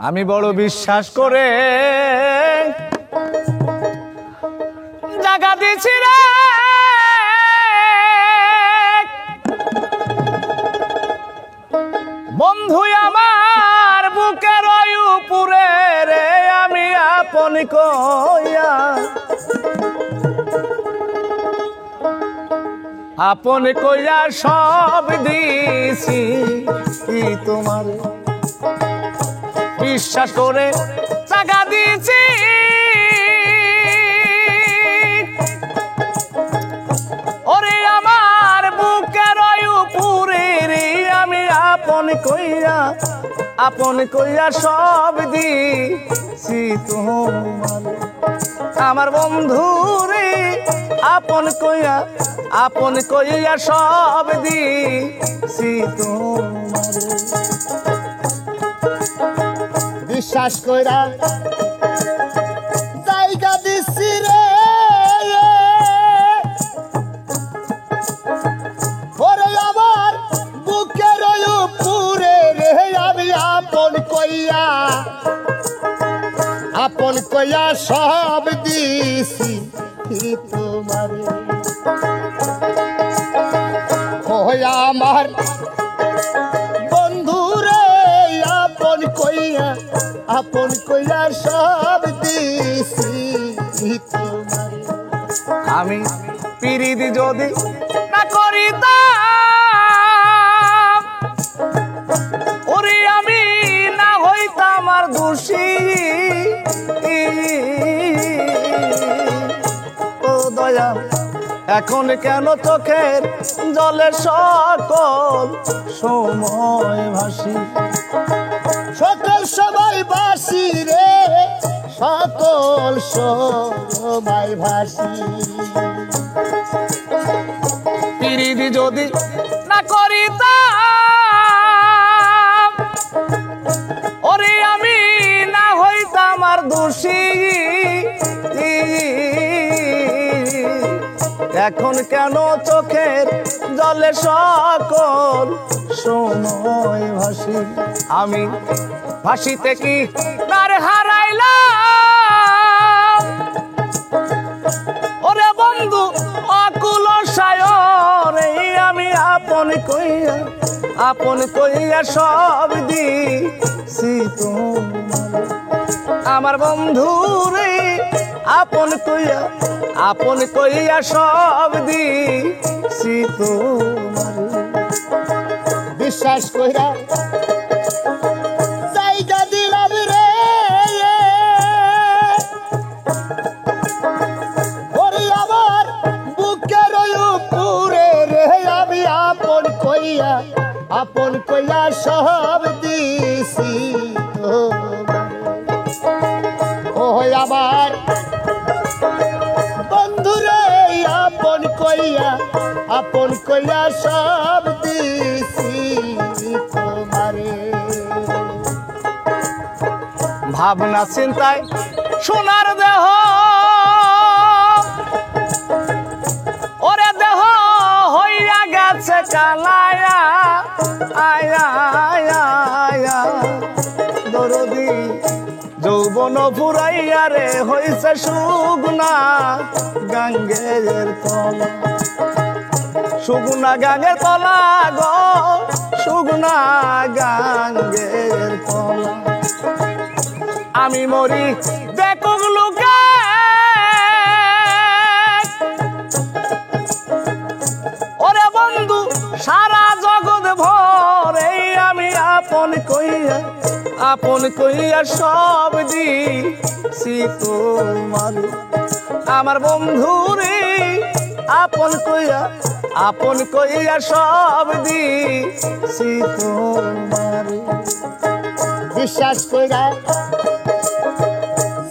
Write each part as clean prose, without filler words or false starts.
আমি বড় বিশ্বাস করে জাগা দিছি রে বন্ধু আমার বুকের উপরে রে আমি আপন কইয়া আপন কইয়া সব দিছি কি তোমার বিশ্বাস করে জাগা দিছি ওরে আমার বুকের উপরে রে আমি আপন কইয়া সব দিছি তোমার আমার বন্ধু রে আপন কইয়া সব দিছি তোমার বিশ্বাস কইরা জায়গা দিছি রে ওরে আমার বুকের উপরে রে আমি আপন কইয়া সব দিছি তোমারে ওই আমার বন্ধু রে আপন কইয়া সব দিছি তোমারে আমি পিরিতি যদি না করিতাম ওরে আমি না হইতাম আর দোষী ও দয়া এখন কেন চোখের জলে সকল সময় ভাসি সকল সময় ভাসি রে সকল সময় ভাসি পিরিতি যদি না করিতাম ওরে আমি না হইতাম আর দোষী এখন কেন চোখের জলে সকল সময় ভাসি আমি ভাসিতে কি তার হারাইলাম ওরে বন্ধু অকুল সায়রে আমি আপন কইয়া সব দিছি তোমার আমার বন্ধু রে আপন কইয়া সব দিছি তোমার বিশ্বাস কইরা জায়গা দিলাম রে ওরে আমার বুকের উপরে রে আমি আপন কইয়া সব দিছি ওই আমার বন্ধু রে আপন কইয়া সব দিছি তোমারে ভাবনা চিন্তায় সোনার দেহ ওরে দেহ হইয়া গেছে কালায়া আয়া আয়া দরদি যৌবন ফুরাইয়া রে হইছে শুকনা গাঙ্গের তলা শুকনা গাঙ্গের তলা গো শুকনা গাঙ্গের তলা আমি মরি দেখুক লোকে ওরে বন্ধু সারা জগৎ ভরে আমি আপন কইয়া সব দিছি তোমার আমার বন্ধু রে আপন কইয়া সব দিছি তোমার বিশ্বাস কইরা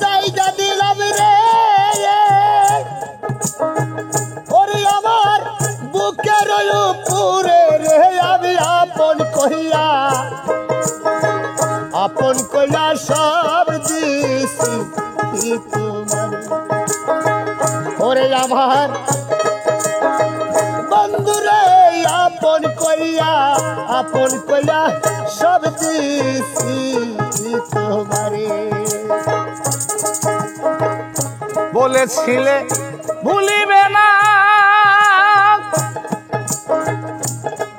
জায়গা দিলাম রে ওরে আমার বুকের উপরে রে আমি আপন কইয়া সব দিছি তোমার ওরে আমার বন্ধু রে আপন কইয়া কইয়া আপন কইয়া সব দিছি তোমারে বলেছিলে ভুলিবে না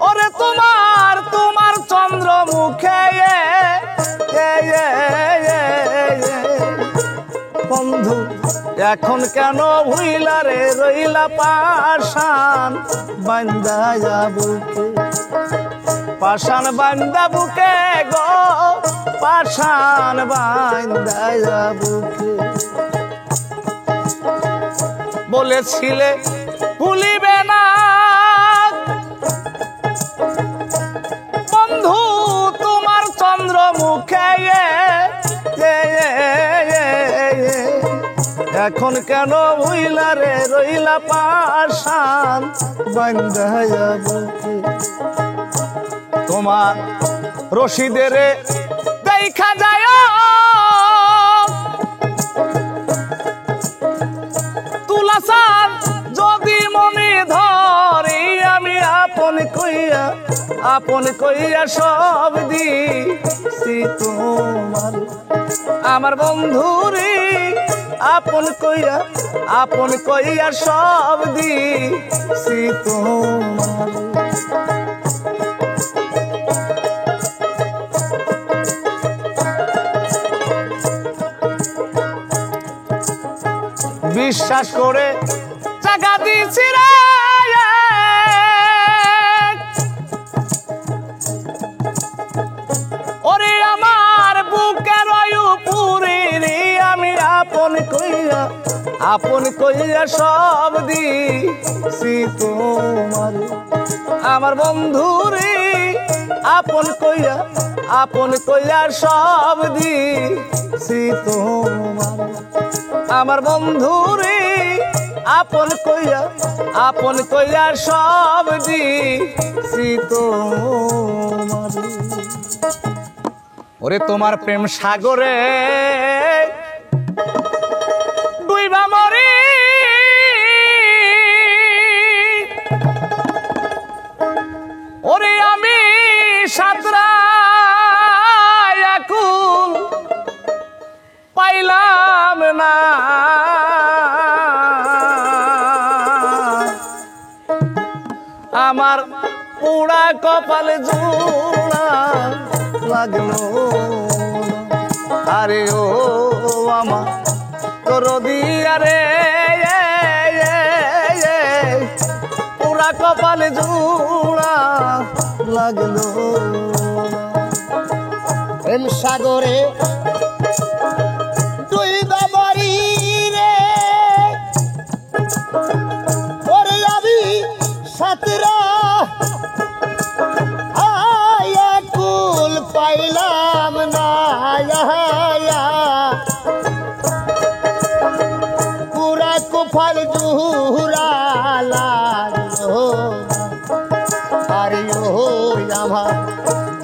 ওরে তোমার তোমার চন্দ্র মুখে বন্ধু এখন কেন ভুইলা রে রইলা পাশান বান্দা বুকে পাশান বান্দা বুকে গো পাশান বান্দা বুকে বলেছিলে ভুলিবে না বন্ধু তোমার চন্দ্র মুখে এখন কেন ভুইলা রে রইলা পাশান বান্দা বুকে তোমার রশিদের দেখা যায় তুলাসার যদি মনে ধরি আমি আপন কইয়া সব দিছি তোমার আমার বন্ধুরে আপন কইয়া সব দিছি তোমার বিশ্বাস করে টাকা দিছি রে ওরে আমার বুকের পুরি রে আমি আপন কইয়া সব দিছি তোমার আমার বন্ধুরে আপন কইয়া সব দিছি তোমার আমার বন্ধুরে আপন কইয়া সব দিছি তোমার ওরে তোমার প্রেম সাগরে ডুইবা মরি ওরে আমি সাতরা আকুল পাইলাম না আমার পোড়া কপালে জোড়া লাগলো আরে ও আমার তোর দিয়া রে পোড়া কপালে জোড়া লাগলো প্রেম সাগরে ডুইবা মরি রে ওরে আমি সাতরা আকুল পাইলাম না পুরা কুফাল জুহুরা লাগলো আরে ও আমার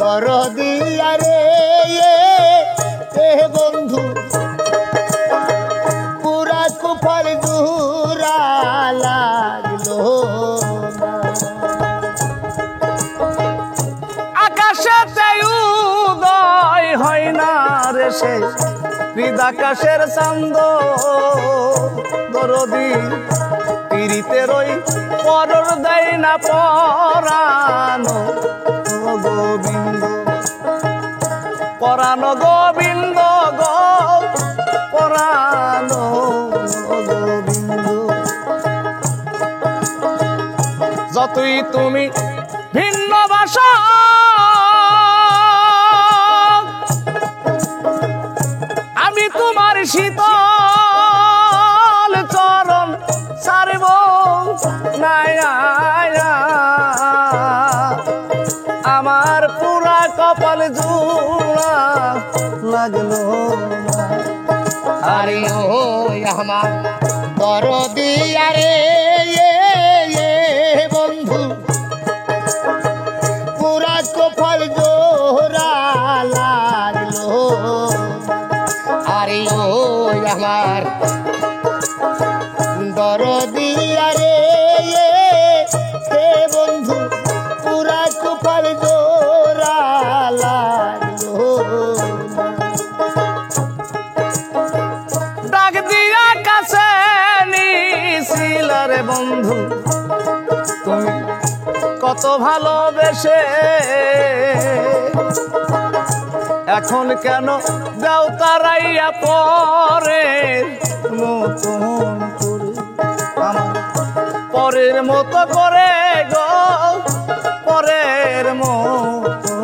দরদিয়া রে বন্ধু পুরা কুফাল জুহুরা লাগলো আকাশে উদয় হয় না রে সে হৃদাকাশের চান্দ দরদি পিরিতে রই পরর দেয় না পরানো গোবিন্দ পরানো গোবিন্দ গো পরানো গোবিন্দ যতই তুমি ভিন্ন ভাষা আমি তোমার শীতল চরণ ছাড়ব না আমার পুরা কপাল জোড়া লাগলো আরে ও আমার দরদিয়া রে বন্ধু পুরা কপাল জোড়া লাগলো আরে ও আমার দরদিয়া রে বন্ধু পুরা কপাল কত ভালোবেসে এখন কেন যাও তারাইয়া পরে নতুন করে আমার পরের মতো করে গো পরের মতো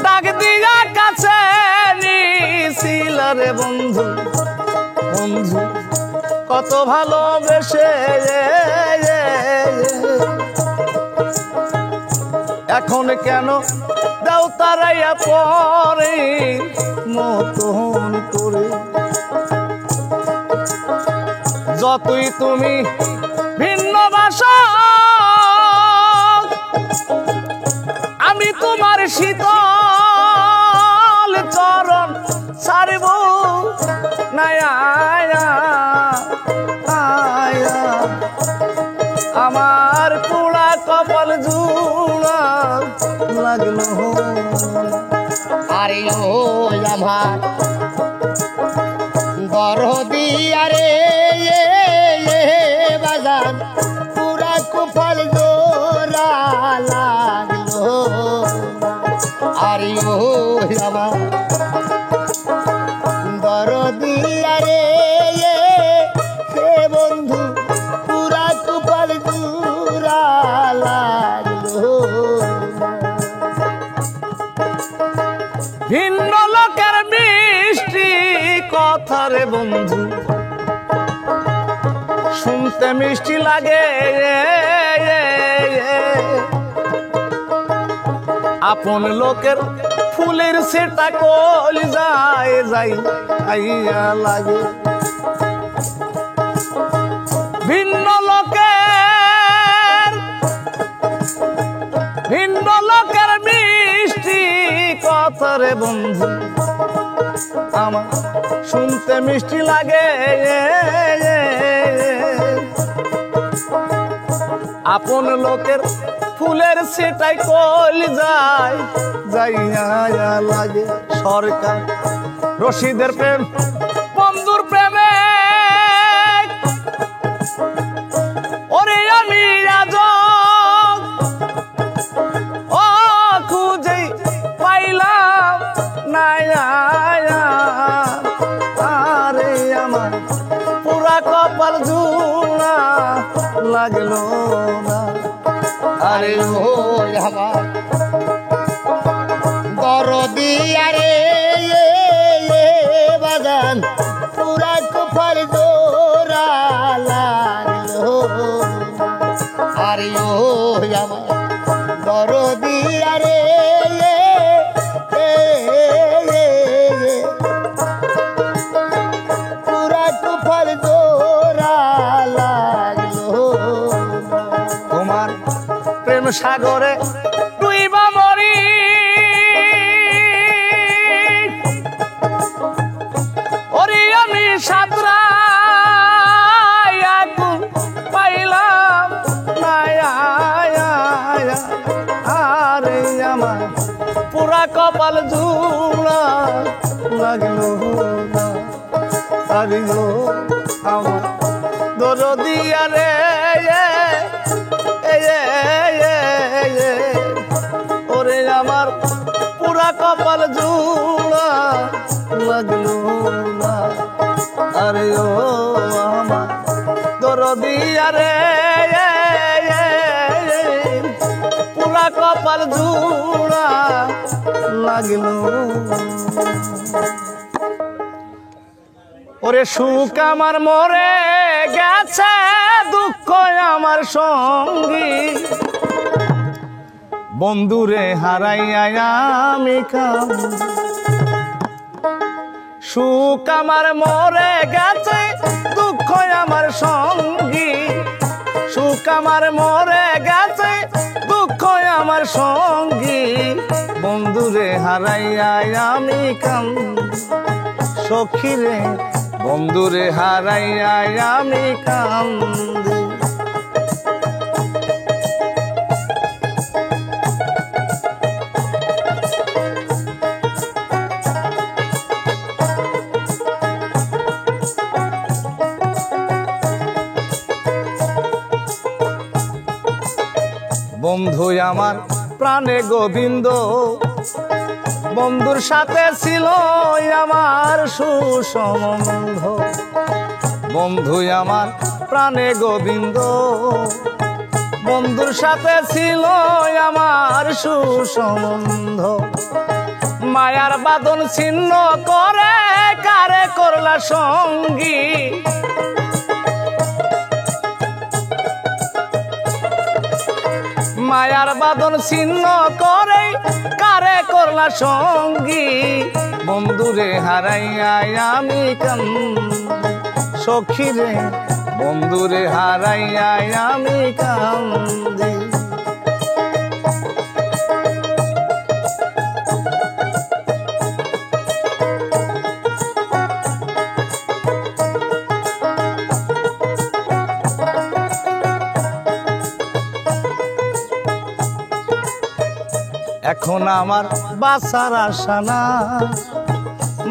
ডাক দিয়া কাছে নিছিল রে বন্ধু বন্ধু কত ভালোবেসে এখন কেন দাও তারাইয়া পরে মতন করে যতই তুমি ভিন্ন ভাষা আমি তোমার শীতল চরণ ছাড়ব না আমার পোড়া কপাল জুড়া লাগলো আরে ও আমার দরদি আরে বাজান পুরা কপাল জোড়া লাগলো আরে ও আমার দরদি আরে হে বন্ধু পুরা কপাল জোড়া লাগলো ভিন্ন লোকের মিষ্টি কথা রে বন্ধু শুনতে মিষ্টি লাগে আপন লোকের ফুলের সেটা কল যায় যাই আইয়া লাগে ভিন্ন লোকের মিষ্টি কথা রে বন্ধু আমার শুনতে মিষ্টি লাগে আপন লোকের ফুলের সেটাই কল যায় যাইয়া লাগে সরকার রশিদের প্রেম বন্ধুর প্রেমে ওরে আমি আজ ও খুঁজে পাইলাম না আরে আমার পুরা কপাল জুড়া লাগলো না আরে ও আমার দরদি আরে বাগান পুরা কপাল জোড়া লাগলো আরে ও আমার দরদি আরে পুরা কপাল জোড়া লাগলো তোমার প্রেম সাগরে ডুইবা মরি ওরে আমি সাঁতরাই আগুন পাইলাম না আরে আমার পুরা কপাল জুড়া লাগলো না আরে গো আমার দরদি আরে ওরে আমার পুরা কপাল জুড়া লাগলো না আরে ও আমার দরদি আরে পুরা কপাল জুড়া লাগলো ওরে সুখ আমার মরে গেছে দুঃখ আমার সঙ্গী বন্ধুরে হারাইয়া আমি কাঁদি সুখ আমার মরে গেছে দুঃখ আমার সঙ্গী সুখ আমার মরে গেছে দুঃখ আমার সঙ্গী বন্ধুরে হারাইয়া আমি কাঁদি সখীরে বন্ধুরে হারাইয়া আমি কাঁদি বন্ধু আমার প্রাণে গোবিন্দ বন্ধুর সাথে ছিল আমার সুসম্বন্ধ বন্ধু আমার প্রাণে গোবিন্দ বন্ধুর সাথে ছিল আমার সুসম্বন্ধ মায়ার বাঁধন ছিন্ন করে কারে করলা সঙ্গী মায়ার বাঁধন ছিন্ন করে কারে করলা সঙ্গী বন্ধুরে হারাইয়া আমি কান্দি সখী রে বন্ধুরে হারাইয়া আমি কান্দি এখন আমার বাসার আশা না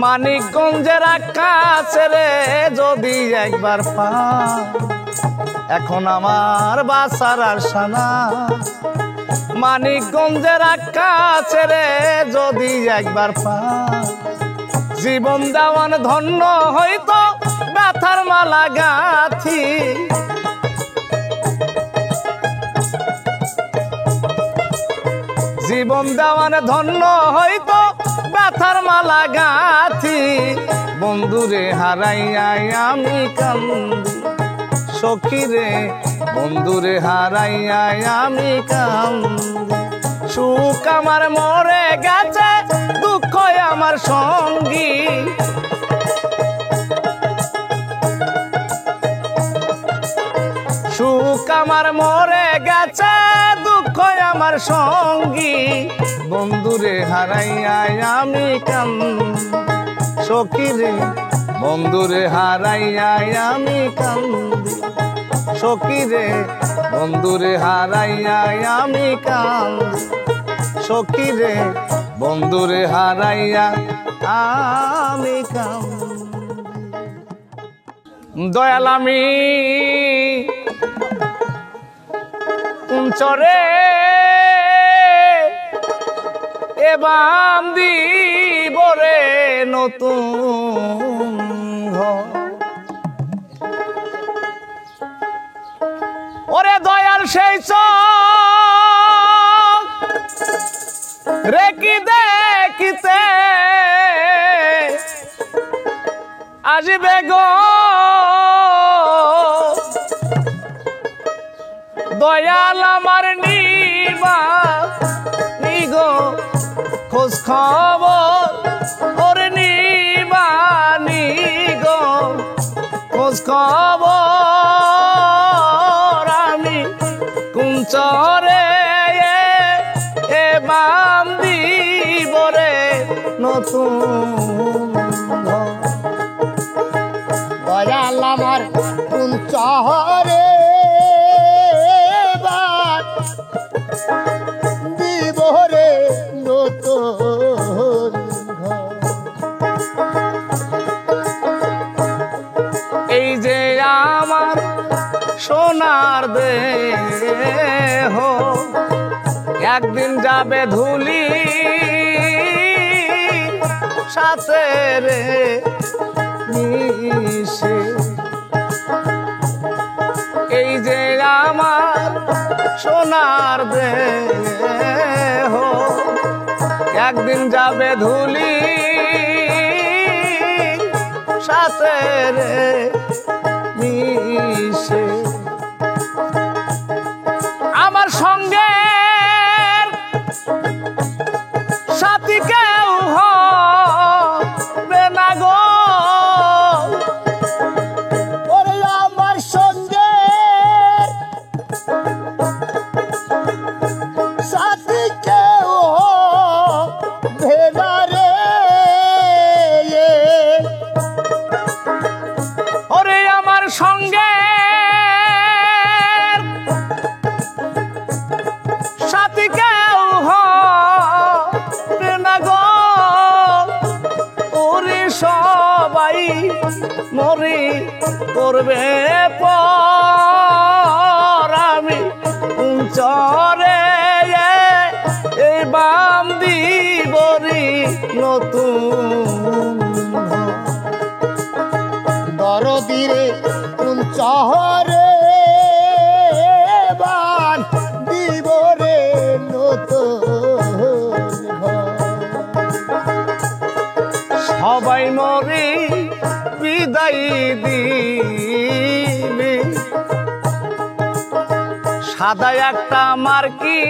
মানিকগঞ্জের আকাশে রে যদি একবার পাই এখন আমার বাসার আশা না মানিকগঞ্জের আকাশে রে যদি একবার পাই জীবন দেওয়ান ধন্য হইতো ব্যথার মালা গাথি জীবন দেওয়ান ধন্য হইতো ব্যথার মালা গাথি বন্ধুরে হারাইয়া আমি কান্দি সখী রে বন্ধুরে হারাইয়া আমি কান্দি সুখ আমার মরে গেছে দুঃখ আমার সঙ্গী সুখ আমার মরে গেছে দুঃখ আমার সঙ্গী বন্ধুরে হারাইয়া আমি কান্দি সখী রে বন্ধুরে হারাইয়া আমি কান্দি সখী রে বন্ধুরে হারাইয়া আমি কান্দি সখী রে বন্ধুরে হারাইয়া আমি কান্দি দয়াল আমি চরে এবাম দিব রে নতুন ঘর ওরে দয়াল সেই চোখ রেখি দেখিতে আসবে গো দয়াল আমার নিবা নিগো খোঁজ খবর ওরে নিবা নিগো খোঁজ খবর আমি কুঞ্চরে এবাম দিব রে নতুন দয়াল আমার কুঞ্চরে এই যে আমার সোনার দেহ একদিন যাবে ধুলি সাথে রে মিশে এই যে আমার সোনার দেহ একদিন যাবে ধুলি সাথে রে মিশে আমার সঙ্গে সাথী কেউ হবে না গো ওরে আমার সঙ্গে সাথী কেউ হবে না রে ওরে আমার সঙ্গে সাথী কেউ হবে না গো ওরে সবাই মরি করবে পর আমি চরে করি নতুন দরদিরে কোন শহরে বান দিব রে নতুন সবাই মরি বিদায় দিবি সাদা একটা মার্কি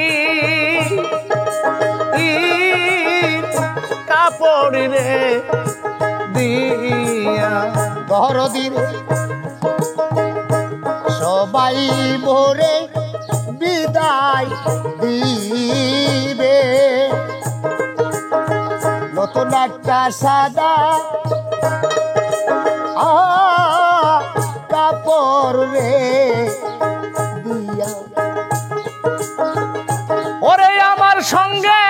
কাপড় রে দিয়া দরদিরে সবাই মোরে বিদায় দিবে নতুন একটা সাদা কাপড় রে দিয়া ওরে আমার সঙ্গে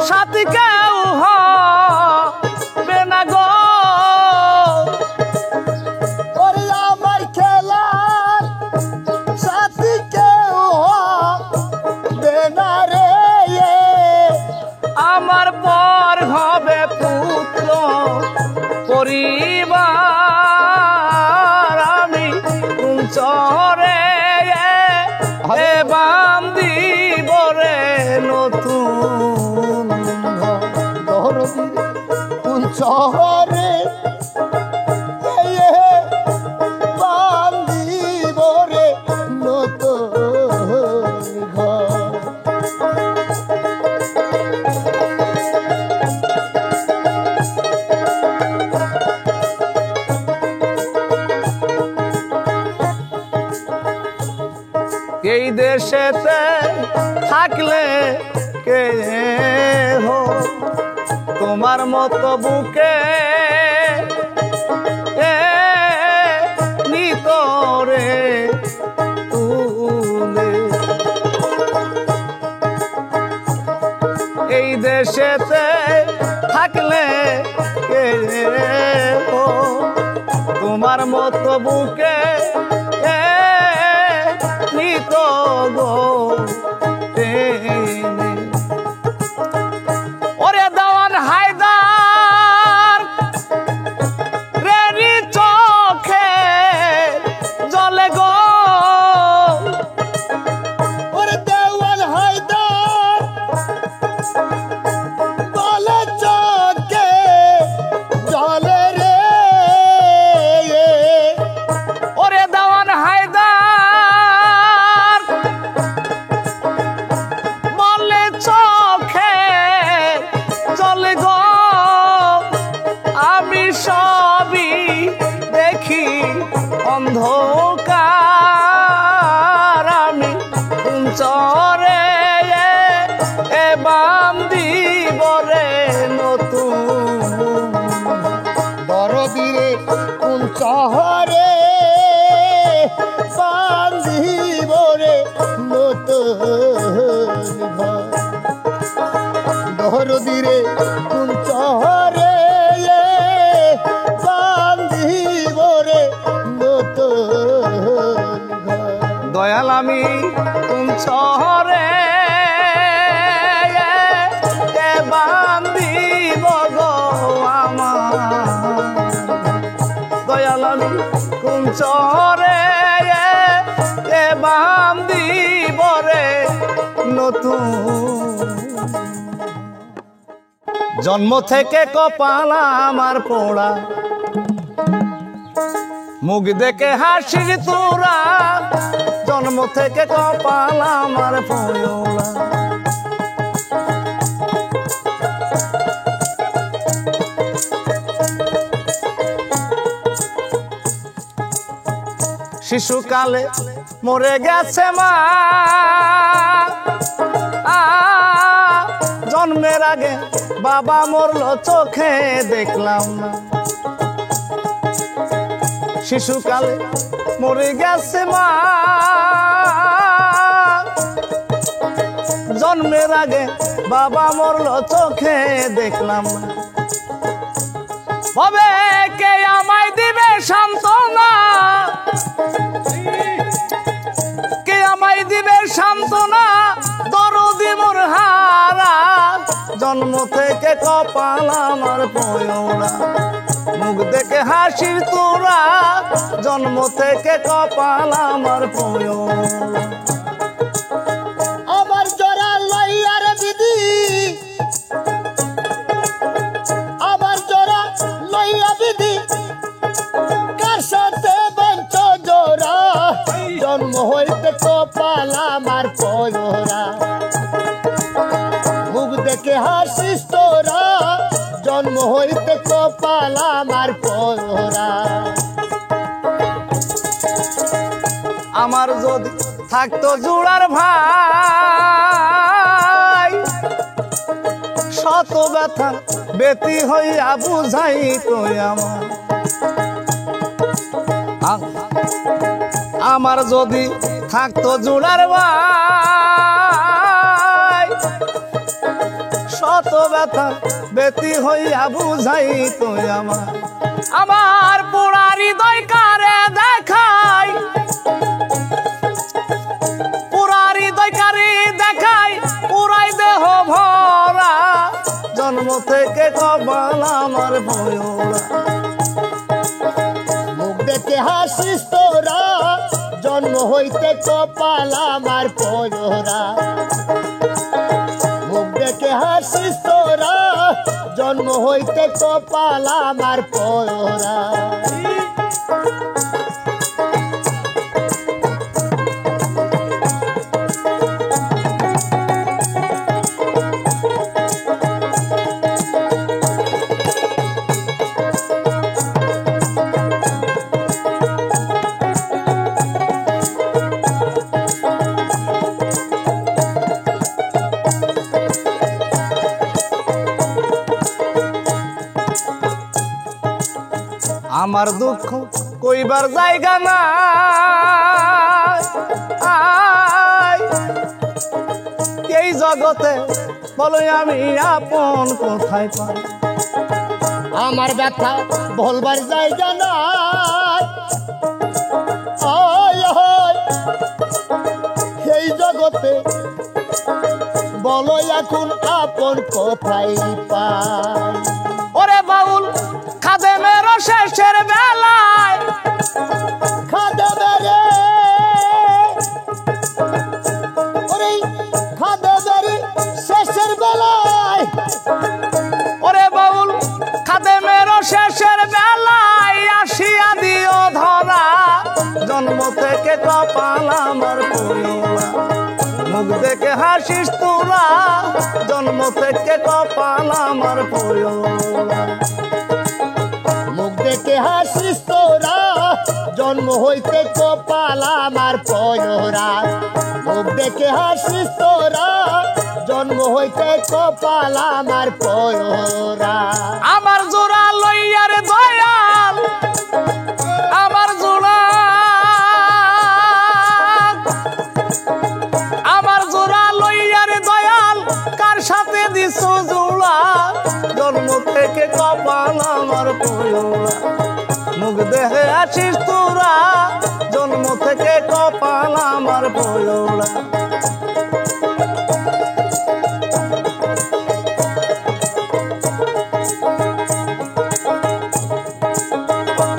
সাথী কেউ হবে না গো ওরে আমার খেলার সাথী কেউ হবে না রে আমার পর হবে পুত্র পরিবার আমি চরে বাম দিব রে নতুন দরদিরে কোন শহরে বান্দিব রে নতুন ঘর এই দেশেতে থাকলে কে হো তোমার মতো বুকে নিতরে তুলে এই দেশেতে থাকলে কে হো তোমার মতো বুকে নিত গো ওরে দেওয়ান হায়দার রেডি চোখে জলে গো ওরে দেওয়াল হায়দার বলে চোখে জলে রে ওরে দেওয়ান হায়দার বলে চোখে জলে গো আমি সবই দেখি অন্ধকার আমি চরে বাম দিব রে নতুন দরদিরে কোন শহরে বান্ধিব রে নতুন ঘর দরদিরে কোন শহরে বান্ধিব রে নতুন ঘর দয়াল আমি কোন শহরে বান্ধিব গো আমার দয়াল আমি কোন শহরে বান্ধিব রে নতুন জন্ম থেকে কপাল আমার পোড়া মুখ দেখে হাসির তোরা জন্ম থেকে কপাল আমার পোড়া শিশুকালে মরে গেছে মা জন্মের আগে বাবা মরলো চোখে দেখলাম না শিশুকালে মরে গেছে মা জন্মের আগে বাবা মরলো চোখে দেখলাম না তবে কে আমায় দিবে সান্ত্বনা কে আমায় দিবে সান্ত্বনা দরদি মোর হা জন্ম থেকে কপাল আমার পয়োরা মুখ দেখে হাসির তোরা জন্ম থেকে কপাল আমার পয়োরা আমার জোড়া লইয়ার বিধি আমার জোড়া লইয়া বিধি কার সাথে বাঞ্চ জোড়া জন্ম হইতে কপাল আমার পয়োরা মুখ দেখে হাসিস তোরা জন্ম হইতে কপাল আমার পয়োরা আমার যদি থাকতো জোড়ার ভাই শত ব্যথা বেতি হইয়া বুঝাই তো আমার যদি থাকতো জোড়ার ভাই শত ব্যথা বেতি হইয়া বুঝাই তো আমার পোড়া হৃদয় কারে দেখাই পোড়া হৃদয় কারে দেখাই পুরাই দেহ ভরা জন্ম থেকে কপাল আমার পয়োরা মুখ দেখে হাসিস তোরা জন্ম হইতে কপাল আমার পয়োরা মুখ দেখে হাসিস তোরা জন্ম হইতে কপাল আমার পয়োরা আমার দুঃখ কইবার জায়গা না এই জগতে বলো আমি আপন কোথায় পাই আমার ব্যথা বলবার জায়গা নাই আয় হায় এই জগতে বলো এখন আপন কোথায় পাই ওরে বাউল খাদেমের শেষের বেলায় খাদেমের ওরে খাদেমের শেষের বেলায় ওরে বাউল খাদেমের শেষের বেলায় আসিয়া দিও ধরা জন্ম থেকে কপাল আমার পয়োরা মুখ দেখে হাসিস তোরা জন্ম থেকে কপাল আমার পয়োরা মুখ দেখে হাসিস তোরা জন্ম হইতে কপাল আমার পয়োরা মুখ দেখে হাসিস তোরা জন্ম হইতে কপাল আমার পয়োরা আমার জোড়া লইয়ার দয়াল আমার জোড়া লইয়ার দয়াল কার সাথে দিস জোড়া জন্ম থেকে কপাল আমার পয়োরা মুখ দেখে আছিস তোরা জন্ম থেকে কপাল আমার পয়োরা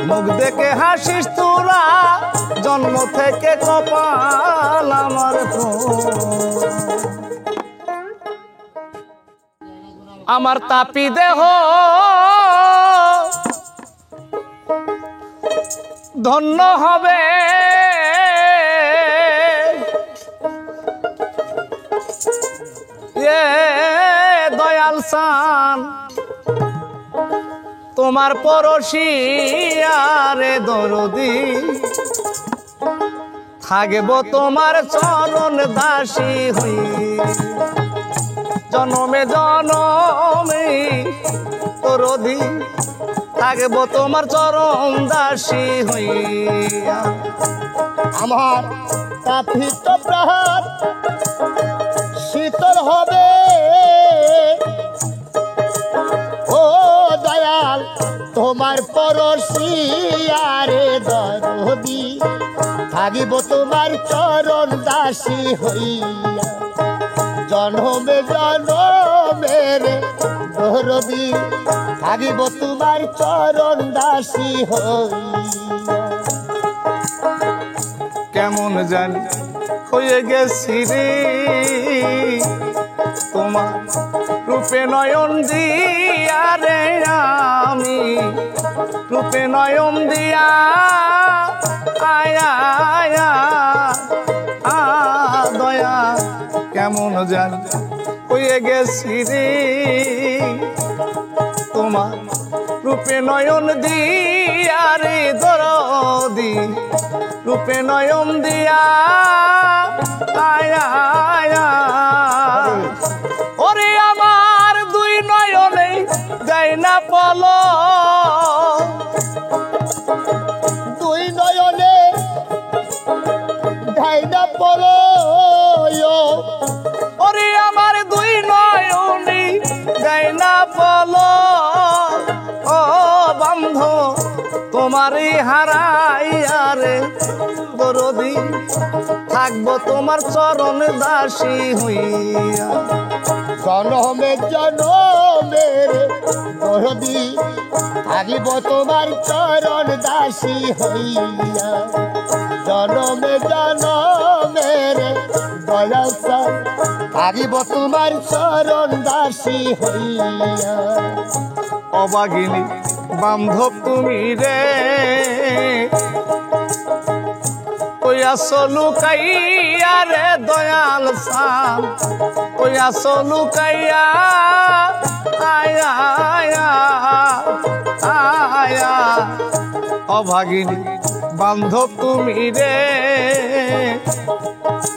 মুখ দেখে হাসিস তোরা জন্ম থেকে কপাল আমার আমার তাপি দেহ ধন্য হবে দয়াল সান তোমার পরশিয়ারে দরদি থাকব তোমার চরণ দাসী হই জনমে জনমে দরদি থাকব তোমার চরণ দাসী হইয়া আমার তাপিত প্রাণ শীতল হবে ও দয়াল তোমার পরশিয়ারে দরদি থাকিব তোমার চরণ দাসী হইয়া জনমে জনমে মেরে দরদি থাকিব তোমার চরণ দাসী হইয়া কেমন জানি হয়ে গেছি রে তোমার রূপে নয়ন দিয়া রে আমি রূপে নয়ন দিয়া আয়া আয়া আ দয়া কেমন জানি হয়ে গেছি রে তোমার রূপে নয়ন দিয়া রে দরদি রূপে নয়ন দিয়া আয়া আয়া ওরে আমার দুই নয়নে যায় না পলো দুই নয়নে ঢাইনা পড়ো ওরে আমার দুই নয়নে যায় না পলো ও বন্ধু তোমারই হারাইয়া রে দরদি থাকবো তোমার চরণ দাসী হইয়া জনমে জনমের দরদি থাকিব তোমার চরণ দাসী হইয়া জনমে জনমের দয়াসা থাকিব তোমার চরণ দাসী হইয়া অবাগিনী বান্ধব তুমি রে ওই আসলু কাইয়া রে দয়াল সাম ওই আসলু কাইয়া আয়া আয়া আয়া অভাগিনী বান্ধব তুমি রে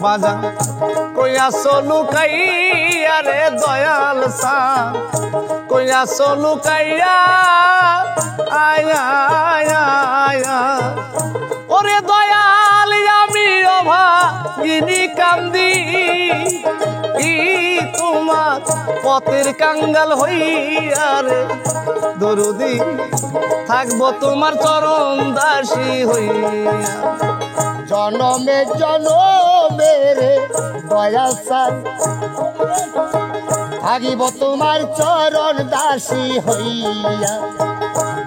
বাজা কই আসলু কাইয়া রে দয়াল সাম কই আসলু কাইয়া আয়া আয়া আয়া ওরে দয়াল আমি অভাগিনী কান্দি ই তোমার পথের কাঙ্গাল হইয়া রে দরদি থাকবো তোমার চরণ দাসী হইয়া জনমে জনমের দয়াসান থাকিব তোমার চরণ দাসী হইয়া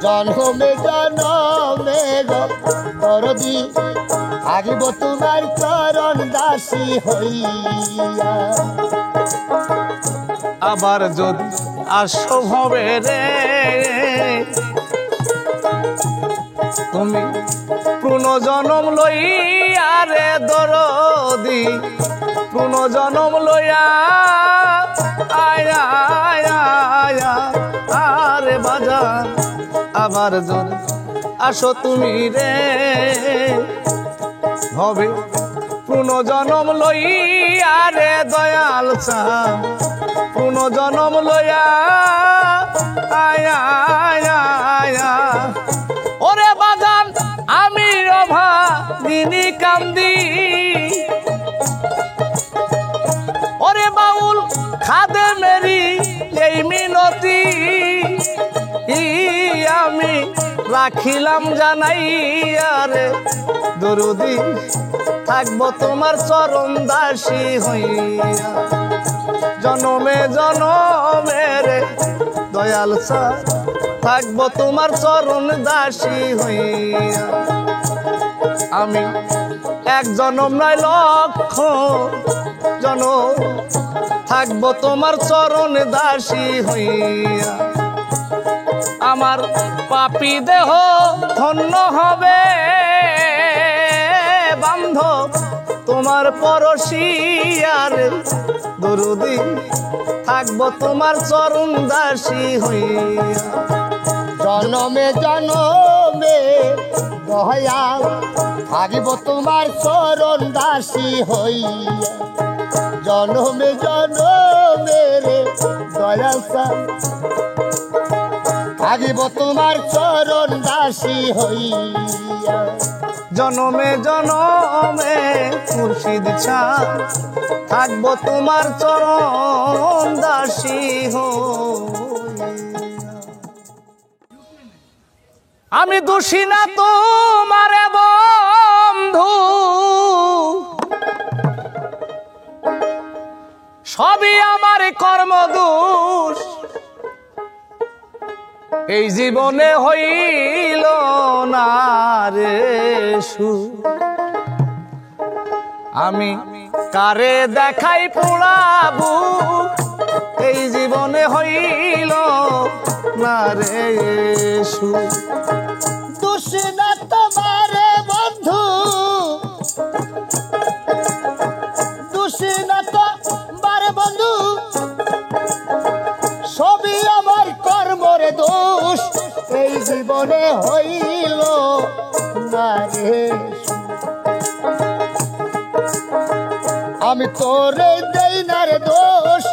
জনমে জনমের দরদি থাকিব তোমার চরণ দাসী হইয়া আবার যদি আসো হবে রে তুমি পুনর্জন্ম লইয়া রে দরদি পুনর্জন্ম লইয়া আয়া আয়া আয়া আরে বাজান আবার যদি আসো তুমি রে হবে পুনর্জন্ম লইয়া রে দয়াল চা পুনর্জন্ম লইয়া আয়া আয়া আয়া ওরে বাজান আমি অভাগিনী কান্দি ওরে বাউল খাদে মেরি এই মিনতি আমি রাখিলাম জানাইয়া রে দরদি থাকবো তোমার চরণ দাসী হইয়া জনমে জনমে রে দয়াল সা থাকবো তোমার চরণ দাসী হইয়া আমি এক জনম নয় লক্ষ জনম থাকবো তোমার চরণ দাসী হইয়া আমার পাপী দেহ ধন্য হবে বান্ধব তোমার পরশিয়ার দরদি থাকবো তোমার চরণ দাসী হইয়া জনমে জনমে দয়াল থাকিব তোমার চরণ দাসী হইয়া জনমে জনমে রে দয়াল থাকিব তোমার চরণ দাসী হইয়া জনমে জনমে মুর্শিদ ছা থাকবো তোমার চরণ দাসী হইয়া আমি দোষী না তোমার বন্ধু সবই আমার আমার কর্ম দোষ এই জীবনে হইল না রে সুখ। আমি কারে দেখাই পোড়াবো এই জীবনে হইল না রে সুখ। দোষ না তোমার বন্ধু, দোষ না তোমার বন্ধু, সবই আমার কর্মর দোষ এই জীবনে হইল না রে সুখ। আমি তোরে দেই না রে দোষ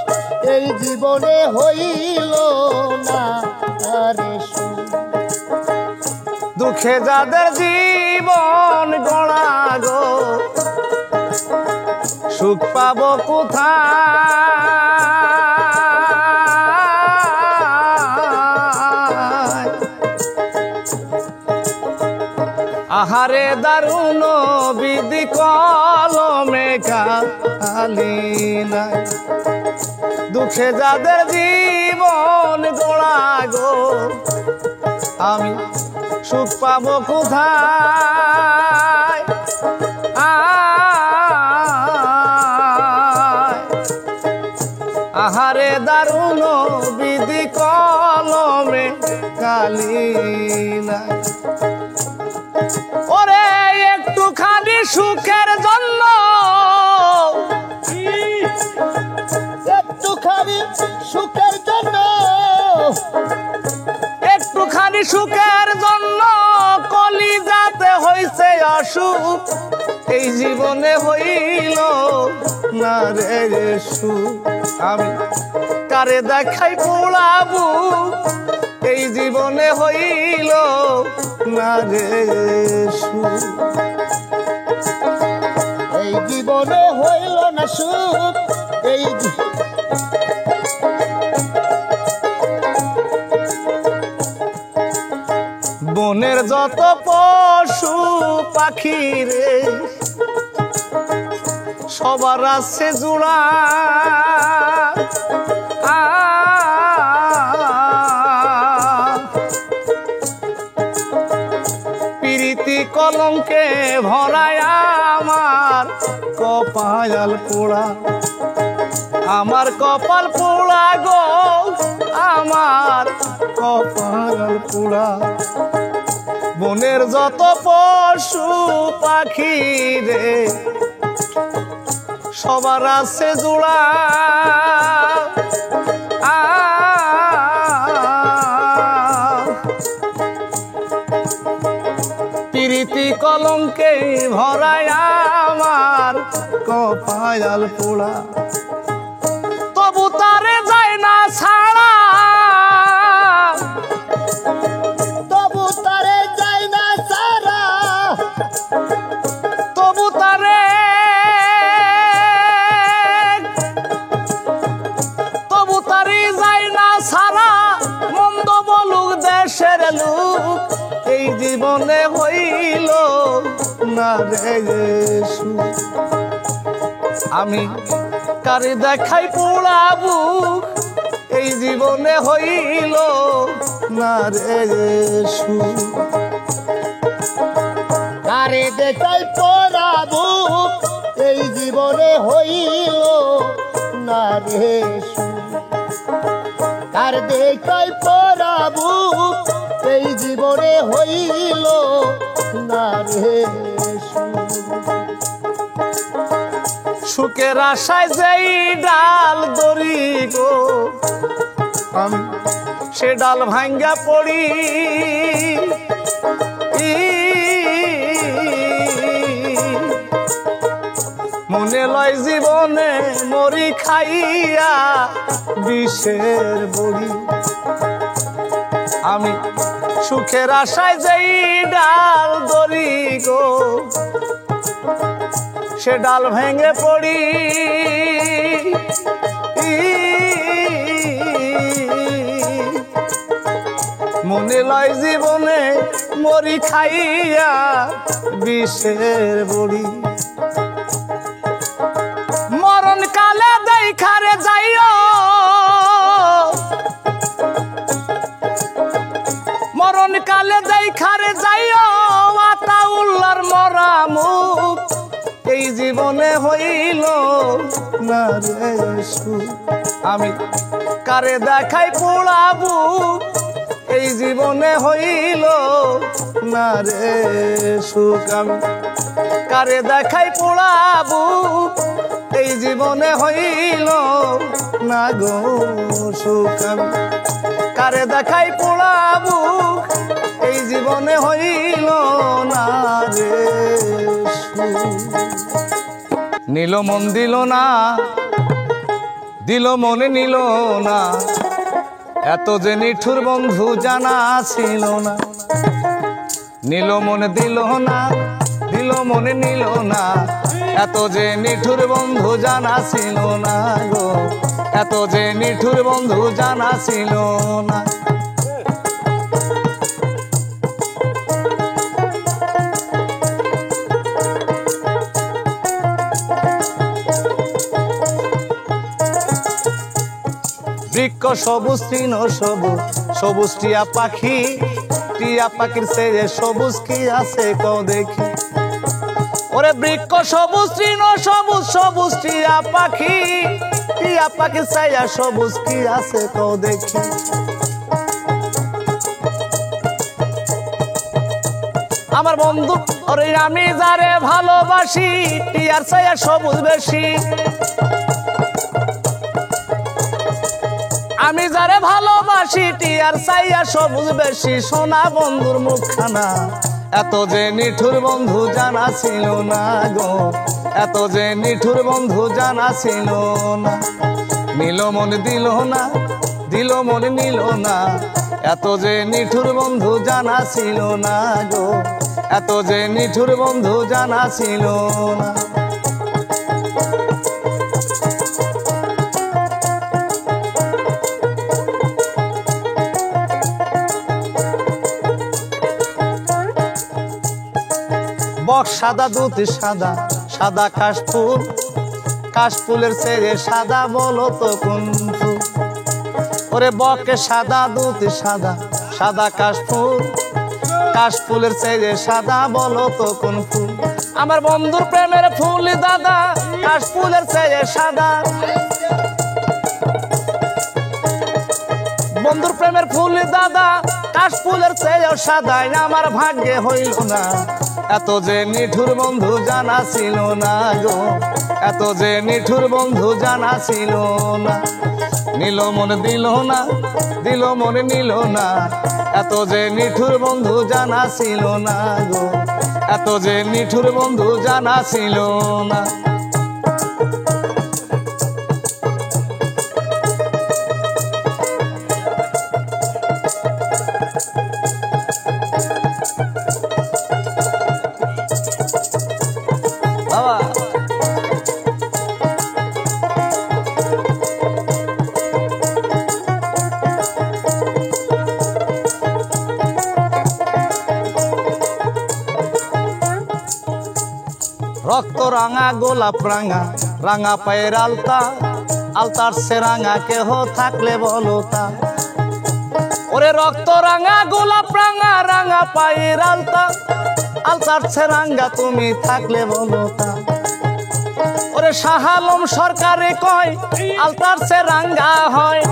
এই জীবনে হইল না রে সুখ। দুঃখে যাদের জীবন গড়া গো সুখ পাবো কোথায়? আহারে দারুণ বিধি কলমে কালি নাই। দুঃখে যাদের জীবন গড়া গো আমি সুখ পাবো কোথায়? আহারে দারুণ বিধি কলমে কালি নাই। ওরে একটুখানি সুখের জন্য, একটুখানি সুখের জন্য, একটুখানি সুখের জন্য কলিজাতে হইছে অসুখ এই জীবনে হইল না রে সুখ। আমি কারে দেখাই পোড়াবো এই জীবনে হইল না রে সুখ। এই জীবনে হইল না সুখ। এই বনের যত পশু পাখি রে সবার আছে জোড়া। প্রীতি কলঙ্কে ভরায় আমার কপাল পোড়া। আমার কপাল পোড়া গো, আমার কপাল পোড়া। বনের যত পশু পাখি রে সবার আছে জোড়া। প্রীতি কলঙ্কে ভরায় আমার কপাল পোড়া। তবু তারে যায় না ছাড়া, তবু তারে যাই না সারা, তবু তারে, তবু তারে যায় না ছাড়া। মন্দ বলুক দেশের লোক এই জীবনে হইল না রে সুখ। আমি কারে দেখাই পোড়াবো এই জীবনে হইল না রে সুখ। কারে দেখাই পড়াবো এই জীবনে হইল না রে সুখ। কার দেখাই পড়াবো এই জীবনে হইল না রে সুখ। সুখের আশায় যেই ডাল দড়ি গো আমি সে ডাল ভাঙ্গা পড়ি। মনে লয় জীবনে মরি খাইয়া বিষের বড়ি। আমি সুখের আশায় যেই ডাল দড়ি গো সে ডাল ভেঙে পড়ি। মনে লয় জীবনে মরি খাইয়া বিষের বড়ি। মরণ কালে দেখারে যাইও রে সুখ আমি কারে দেখাই পোড়াবু এই জীবনে হইল না রে সুখ আমি কারে দেখাই পোড়াবু এই জীবনে হইল না গো সুখ আমি কারে দেখাই পোড়াবু এই জীবনে হইল না রে নীল মন দিল না দিল মনে নিল না এত যে নিঠুর বন্ধু জানা ছিল না নীল মনে দিল না দিল মনে নিল না এত যে নিঠুর বন্ধু জানা ছিল না গো এত যে নিঠুর বন্ধু জানা ছিল না বৃক্ষ সবুজ তৃণ সবুজ সবুজ টিয়া পাখির চেয়ে সবুজ কি আছে কও দেখি ওরে বৃক্ষ সবুজ তৃণ সবুজ সবুজ টিয়া পাখির চেয়ে সবুজ কি আছে কও দেখি আমার বন্ধু ওরে আমি যারে ভালোবাসি টিয়ার চেয়ে সবুজ বেশি আমি যারে ভালোবাসি টিয়ার চাইয়া সবুজ বেশি সোনা বন্ধুর মুখখানা এত যে নিঠুর বন্ধু জানা ছিল না গো এত যে নিঠুর বন্ধু জানা ছিল না নীল মন দিল না দিল মন নিল না এত যে নিঠুর বন্ধু জানা ছিল না গো এত যে নিঠুর বন্ধু জানা ছিল না বক সাদা দুধ সাদা সাদা কাশফুলের চেয়ে সাদা বলো তো কোন ফুল ওরে বকে সাদা দুধ সাদা সাদা কাশফুলের চেয়ে সাদা বলো তো কোন ফুল আমার বন্ধুর প্রেমের ফুল দাদা কাশফুলের চেয়ে সাদা বন্ধুর প্রেমের ফুল দাদা কাশফুলের চেয়ে সাদা আমার ভাগ্যে হইল না এত যে নিঠুর বন্ধু জানা ছিল না গো এত যে নিঠুর বন্ধু জানা ছিল না নীল মন দিল না দিল মনে নিল না এত যে নিঠুর বন্ধু জানা ছিল না গো এত যে নিঠুর বন্ধু জানা ছিল না রক্ত রাঙা গোলাপ রাঙা রাঙা পায়ের আলতার সে রাঙা কেহ থাকলে বলো তা ওরে রক্ত রাঙা গোলাপ রাঙা রাঙা পায়ের আলতার সে রাঙা তুমি থাকলে বলো তা ওরে শাহ আলম সরকারে কয় আলতার সে রাঙা হয়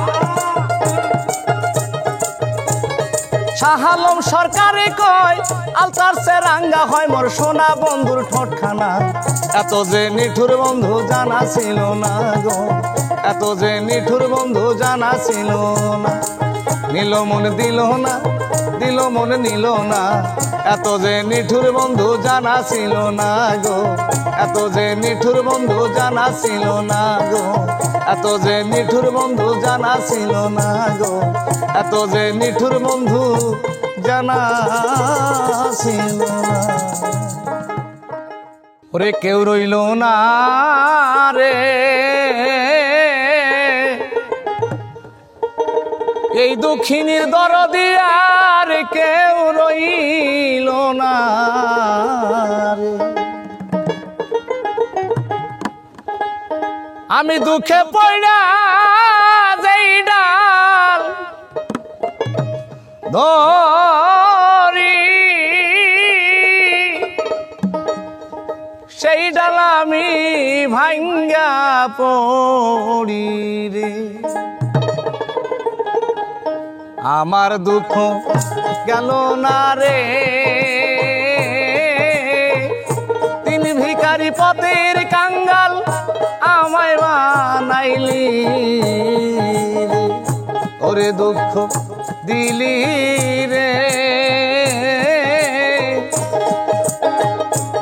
শাহ আলম সরকারে কয় আলতার সে রাঙ্গা হয় মোর সোনা বন্ধুর ঠোঁটখানা এত যে নিঠুর বন্ধু জানা ছিল না গো এত যে নিঠুর বন্ধু জানা ছিল না নীল মন দিল না দিল মন নিল না এত যে নিঠুর বন্ধু জানা ছিল না গো এত যে নিঠুর বন্ধু জানা ছিল না গো এত যে নিঠুর বন্ধু জানা ছিল না গো এত যে নিঠুর বন্ধু জানা ছিল না ওরে কেউ রইল না রে এই দুঃখিনীর দরদি আর কেউ রইল না রে আমি দুঃখে পড়া যেই ডাল ধরি সেই ডাল আমি ভাঙ ভাঙ্গা পড়ি রে আমার দুঃখ গেল না রে তিন ভিখারি পথের কাঙ্গাল আমায় বানাইলি ওরে দুঃখ দিলি রে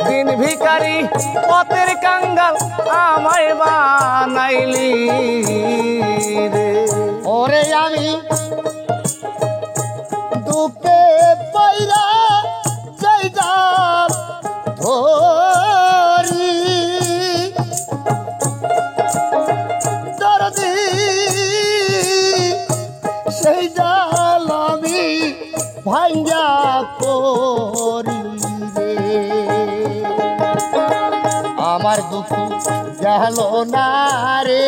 দিন ভিখারি পথের কাঙ্গাল আমায় বানাইলি রে ওরে আমি দুঃখে পাইরা যাই জাল ধরি দরদি সেই জাল আমি ভাঙ্গা করি রে আমার দুঃখ গেল না রে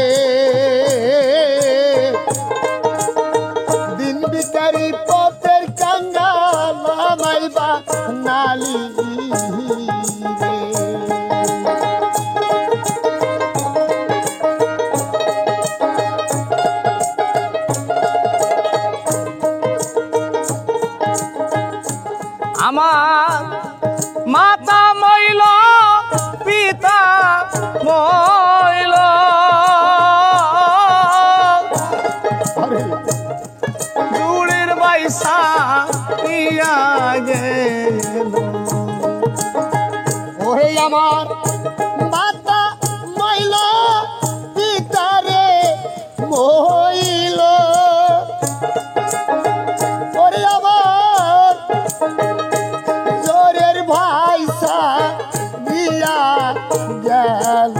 দিন ভিখারি পথের কাঙ্গাল আমায় বানালি রে আমার মাতা মইল পিতা মইল জুড়ির বাইসা ইয়া গেল ওরে আমার মাতা মইল পিতারে মইল ওরে আমার জোরের ভাইসা দিয়া গেল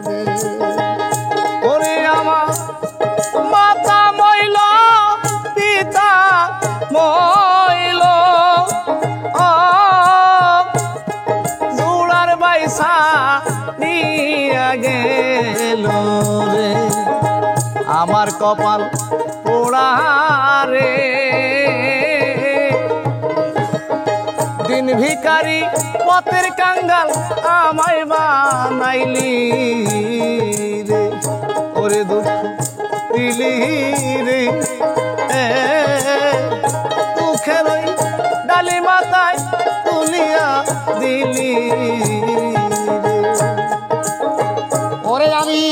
রে ওরে আমার মাতা মইল পিতা মইল জুড়ার বাইসা নিয়া গেল রে আমার কপাল পোড়া রে দিন ভিখারি পথের কাঙ্গাল আমায় বানাইলি রে ওরে দুঃখ দিলি রে দুঃখের ওই ডালি মাথায় তুলিয়া দিলি ওরে আমি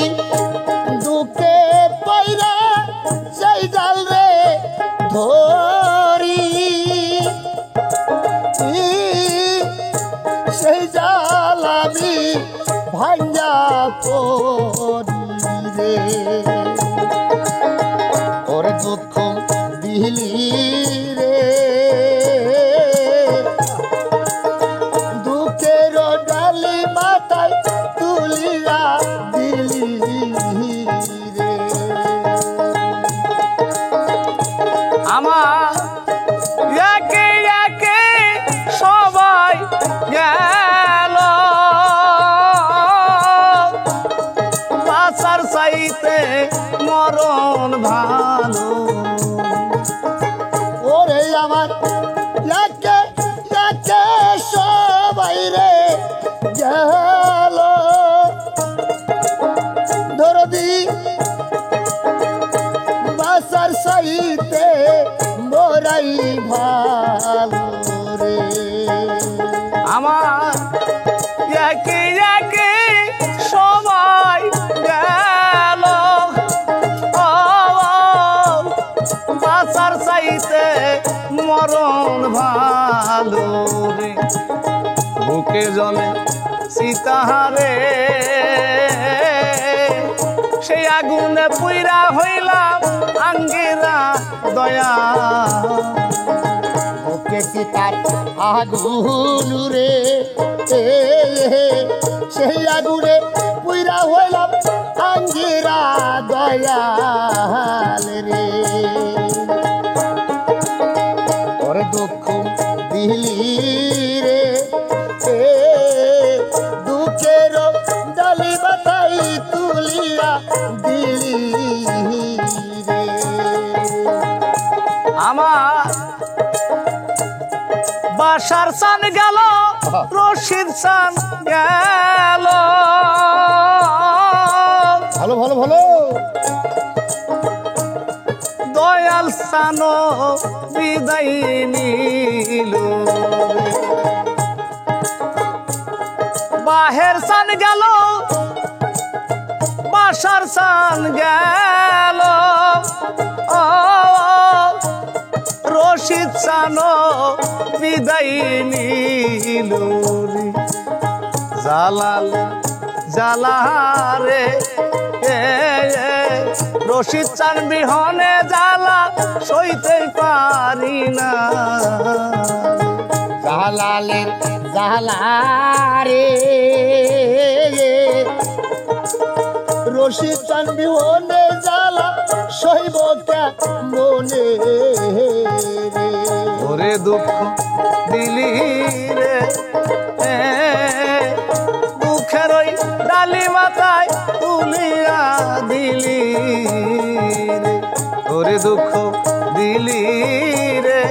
দুঃখে পাইরা সেই জাল রে ধরি সেই জাল আমি ভাঙ্গা করি রে ওরে দুঃখ দিলি রে দুঃখের ডালি মাথায় তুলিয়া দিলি রে আমার একে একে সবাই গেল বাঁচার চাইতে মরণ ভালো ওরে আমার একে একে সবাই রে গেল দরদি বাসার সাইতে মোরাই ভালো রে আমার একে একে সবাই গেল বাঁচার চাইতে মরণ ভালো রে বুকে জলে সীতাহারে সেই আগুনে পুইরা হইলাম আঙ্গিরা দয়া ওকে সীতার আগুন রে সেই আগুনে পুইরা হইলাম আঙ্গিরা দয়াল রে ওরে দুঃখ দিলি রে দুঃখের ডালি বাতাই তুলিয়া দিলি রে আমার বাসার সান গেল রশিদ সান গেল ভালো ভালো ভালো। দয়াল সানো বিদায় নিল, বাহের সান গেল, বাসার সান গেল, ও রশিদ সানো বিদায় নিল, জালাল জালারে রশিদ চান বিহনে জ্বালা সইতে পারি না, জালালের জালারে রশিদ চান বিহনে জ্বালা সইব মনে রে। ওরে দুঃখ দিলি রে, দুঃখের ওই ডালি মাথায় তুলিয়া দিলি রে, ওরে দুঃখ দিলি রে,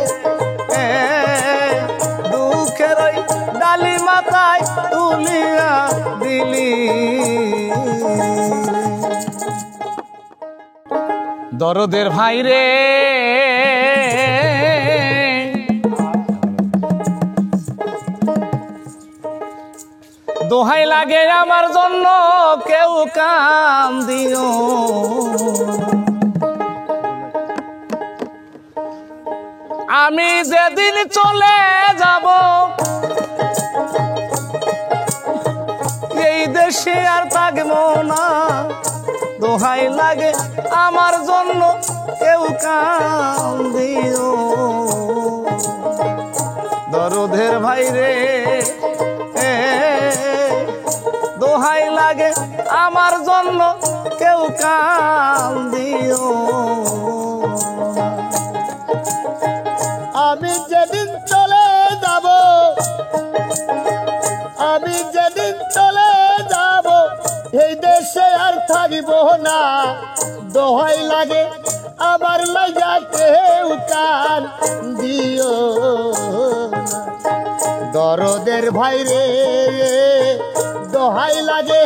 দুঃখের ওই ডালি মাথায় তুলিয়া দিলি। দরদের ভাই রে, দোহাই লাগে আমার জন্য কেউ কাম দিও, আমি যেদিন চলে যাব এই দেশে আর থাকবো না, দোহাই লাগে আমার জন্য কেউ কাম দিও। দরদের ভাই রে, দোহাই লাগে আমার জন্য কেউ কাম দিও। আমি যেদিন চলে যাব, আমি যেদিন চলে যাব এই দেশে আর থাকিব না, দোহাই লাগে আমার লাগা কেউ কান দিও না। দরদের ভাই রে, দোহাই লাগে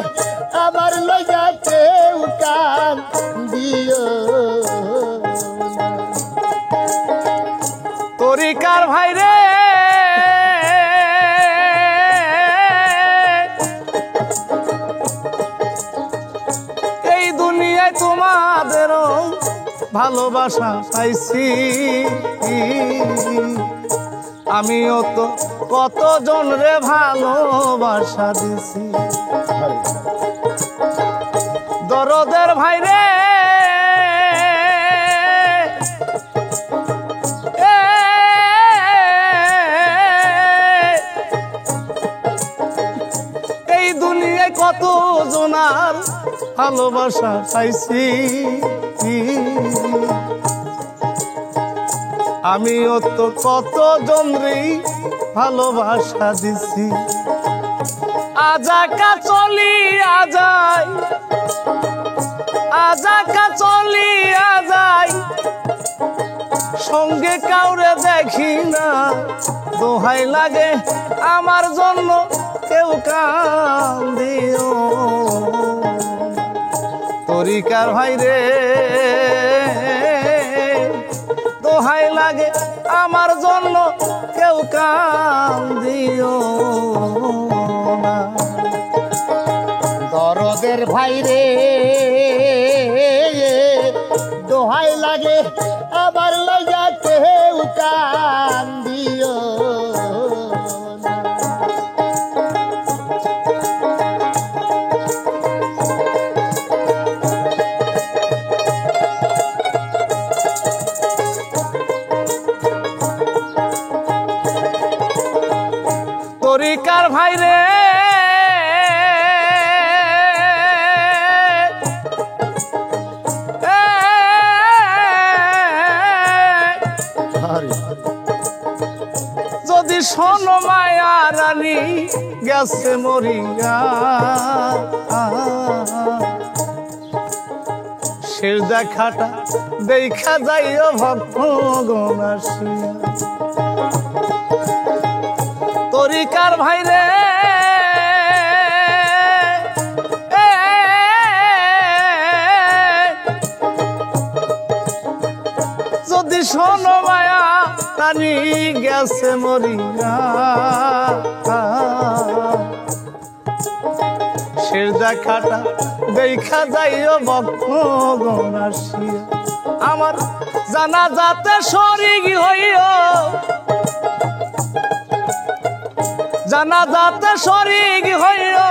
আমার লাগা কেউ কান দিও না। তরিকার ভাই রে, এই দুনিয়ায় তোমাদেরও ভালোবাসা পাইছি, আমিও তো কতজন রে ভালোবাসা দিছি। দরদের ভাই রে, এই দুনিয়ায় কত জনার ভালোবাসা পাইছি, আমিও তো কত জনরে ভালোবাসা দিছি। আজাকা চলিয়া যায়, আজাকা চলিয়া যায়, সঙ্গে কাউরে দেখি না, দোহাই লাগে আমার জন্য কেউ কাম দিও। তরিকার ভাই রে, দোহাই লাগে আমার জন্য কেউ কাম দিও না। দরদের ভাই রে, দোহাই লাগে আমার লাগা কেউ কান দিও না। তরিকার ভাই রে, যদি শোনো মায়া রানী গেছে মরিয়া, শেষ দেখাটা দেখা যাইও ভক্তগণ আসিয়া। তরিকার ভাই রে, শোনো মায়া টানি গেছে মরিয়া শেষ দেখাটা দেখা যাইও ভক্তগণ আসিয়া আমার জানাজাতে শরীক হইও জানাজাতে শরীক হইও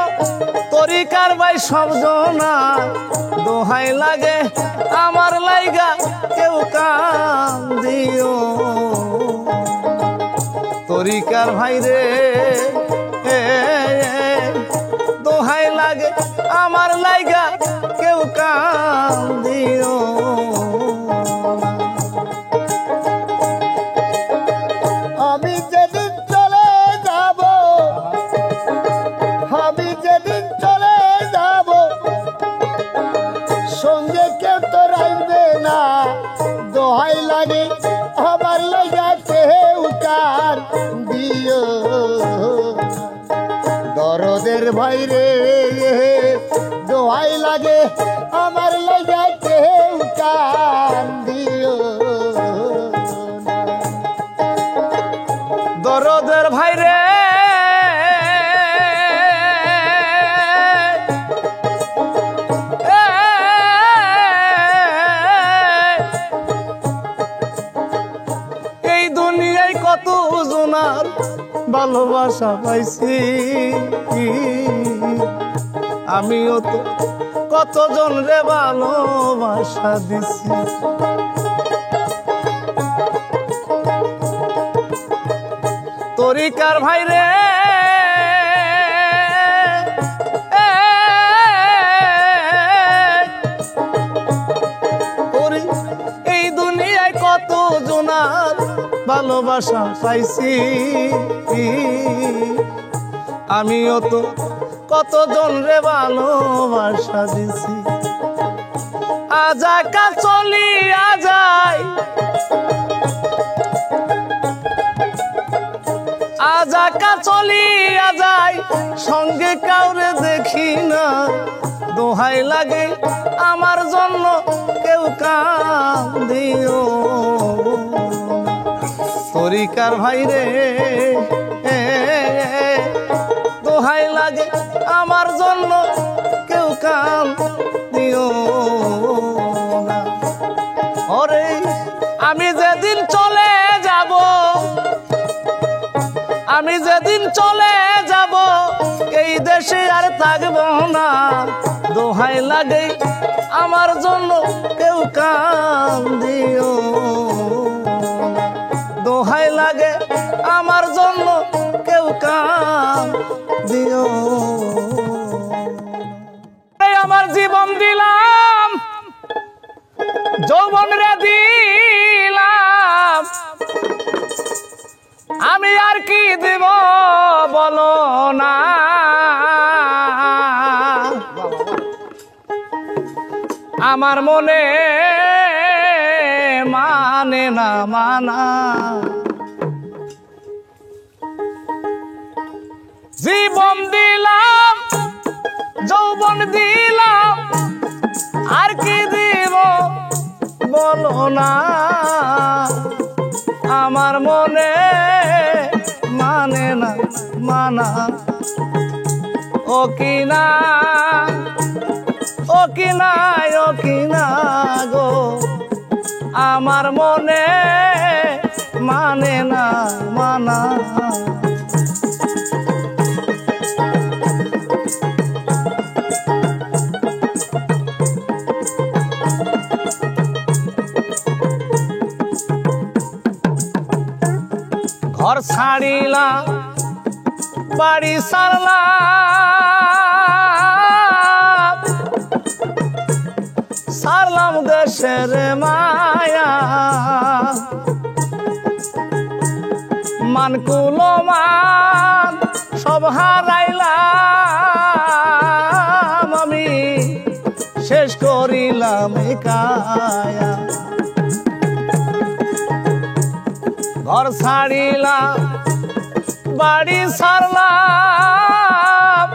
তরিকার ভাই সবজনা দোহাই লাগে আমার লাইগা কেউ কান্দিও তরিকার ভাই রে দোহাই লাগে আমার লাইগা কেউ কান্দিও আমি যেদিন চলে যাব আমি যেদিন চলে যাব সঙ্গে কেউ তো রাখবে না দোহাই লাগে আমার লাগা কেউ কার দিও দরদের ভাই রে দোহাই লাগে আমার লাগা কেউ কার দিও দরদের ভাই রে এই দুনিয়ায় কত জনার ভালোবাসা পাইছি আমিও তো কতজন রে ভালোবাসা দিছি তরিকার ভাই রে এই দুনিয়ায় কত জনার ভালোবাসা পাইছি আমিও তো কতজন রে ভালোবাসা দিছি আজাকা চলিয়া যায় আজাকা চলিয়া যায় সঙ্গে কাউরে দেখি না দোহাই লাগে আমার জন্য কেউ কান্দিও তরিকার ভাই রে দোহাই লাগে আমার জন্য কেউ কান্দিও ওরে আমি যেদিন চলে যাব আমি যেদিন চলে যাব এই দেশে আর থাকব না দোহাই লাগে আমার জন্য কেউ কান্দিও দোহাই লাগে আমার জন্য কেউ কান্দিও আমার জীবন দিলাম যৌবন রে দিলাম আমি আর কি দেব বলো না আমার মনে মানে না মানা জীবন দিলাম যৌবন দিলাম আর কি দিব বলো না আমার মনে মানে না মানা ও কিনা ও কিনা ও কিনা গো আমার মনে মানে না মানা ঘর ছাড়িলাম বাড়ি সারলাম সারলাম দেশের মায়া মানকুলো মান সব হারাইলাম আমি শেষ করিলাম কায়া ঘর ছাড়িলাম বাড়ি সারলাম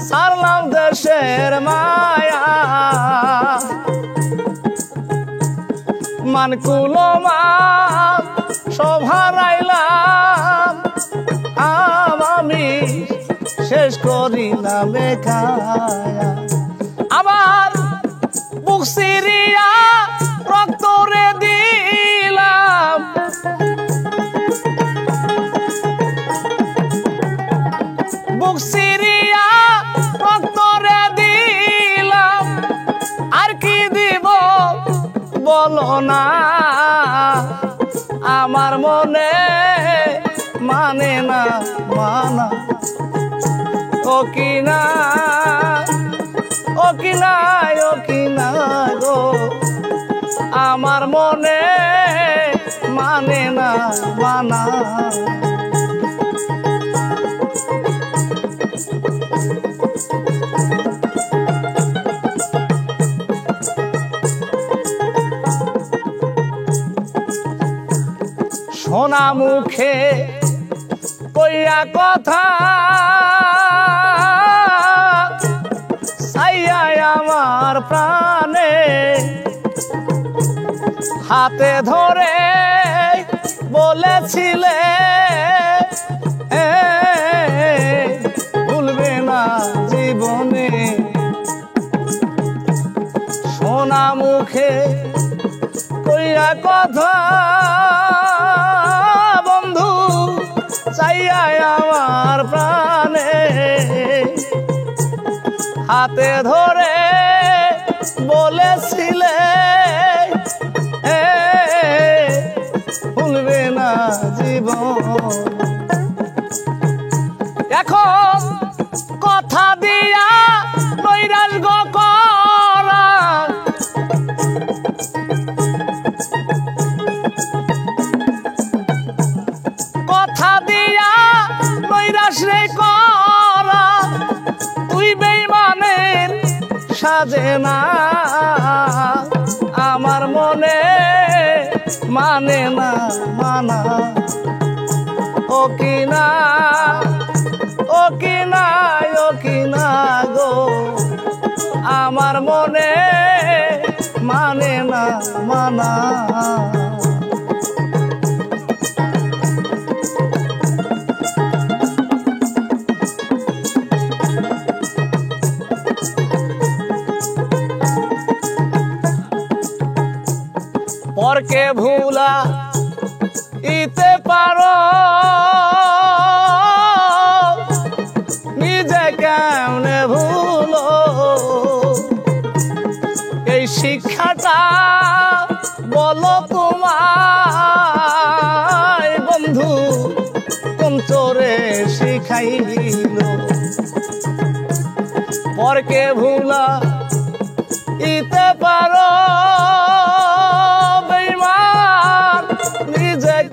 সারলাম দেশের মায়া মানকুলো মান সব হারাইলাম আমি শেষ করিলাম একায়া আমার বুক সিরিয়া রক্ত রে দিলাম বুক সিরিয়া রক্ত রে দিলাম আর কি দিব বলো না আমার মনে মানে না মানা ও কিনা ও কিনা ও কিনা গো আমার মনে মানে না মানা সোনা মুখে কইয়া কথা সাইয়াই আমার প্রাণে হাতে ধরে বলেছিলে ভুলবে না জীবনে সোনা মুখে কইয়া কথা বন্ধু চাইয়াই আমার প্রাণে হাতে ধরে বলেছিলে ভুলবে না জীবন এখন কথা দিয়া নৈরাশ গো করা কথা দিয়া নৈরাশ রে করা তুই বেঈমানের সাজে না আমার মনে মানে না মানা ও কিনা ও কিনা ও কিনা গো আমার মনে মানে না মানা পরকে ভুলা ইতে পারো নিজে কেমনে ভুলো এই শিক্ষাটা বলো তোমায় বন্ধু কোন চোরে শিখাইল পরকে ভুলা ইতে পারো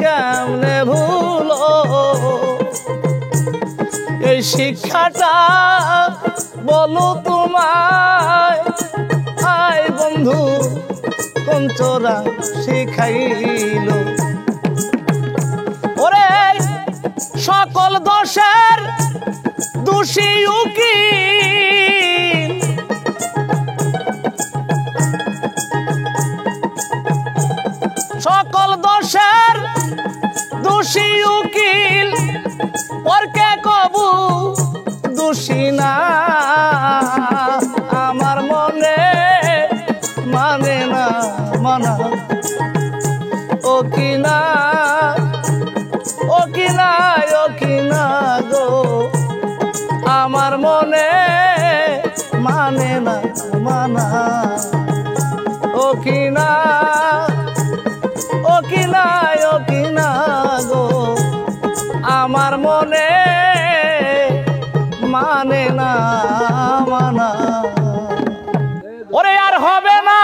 কেমনে ভুলো এই শিক্ষাটা বলো তোমায় আয় বন্ধু কোন চোরা শিখাইল ওরে সকল দোষের দোষী উকিল সকল দোষের দোষী উকিল পরকে কবু দোষী না আমার মনে মানে না মানা ও কিনা ও কিনা ও কিনা গো আমার মনে মানে না মানা ও কিনা ও কিনা ও কিনা গো আমার মনে মানে না মানা ওরে আর হবে না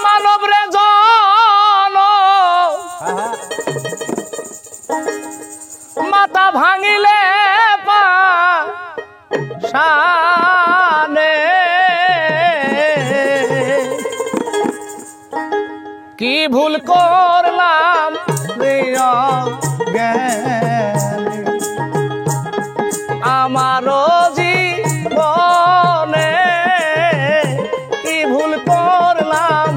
মানব রে জন মাথা ভাঙিলে পা শানে কি ভুল করলাম আমারও জীবনে কি ভুল করলাম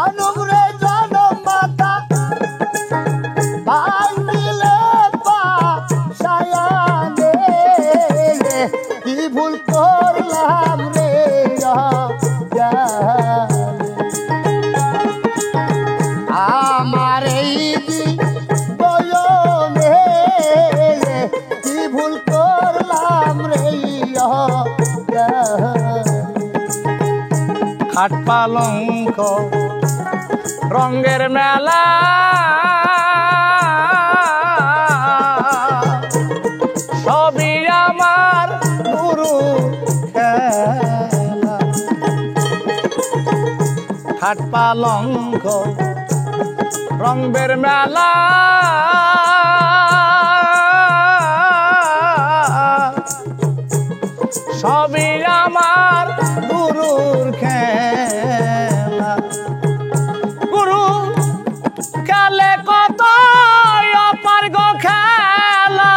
জনম রে জনম মাতা ভাই মিলে পাশায়ানে কি ভুল করলাম রে আমার এই বয়নে কি ভুল করলাম রে খাট পালঙ্ক রঙের মেলা সবই আমার গুরু খেলা খাট পালঙ্ক রঙের মেলা সবই আমার গুরুর খেলা গুরু খেলে কত অপার্গ খেলা